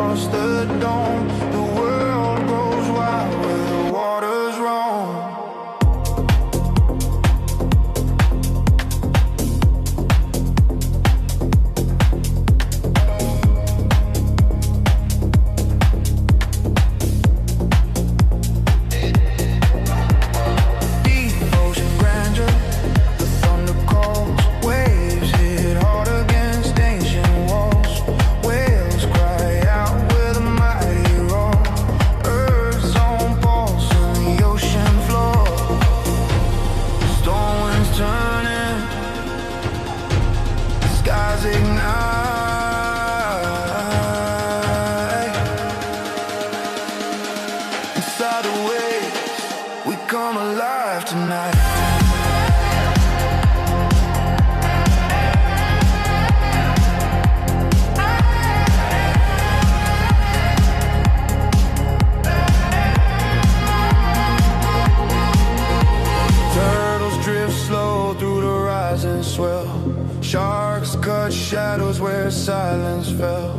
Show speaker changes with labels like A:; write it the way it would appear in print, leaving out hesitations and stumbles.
A: across the dome. The world goes wild where the waters roam. Inside the waves, we come alive tonight. Turtles drift slow through the rising swell. Sharks cut shadows where silence fell.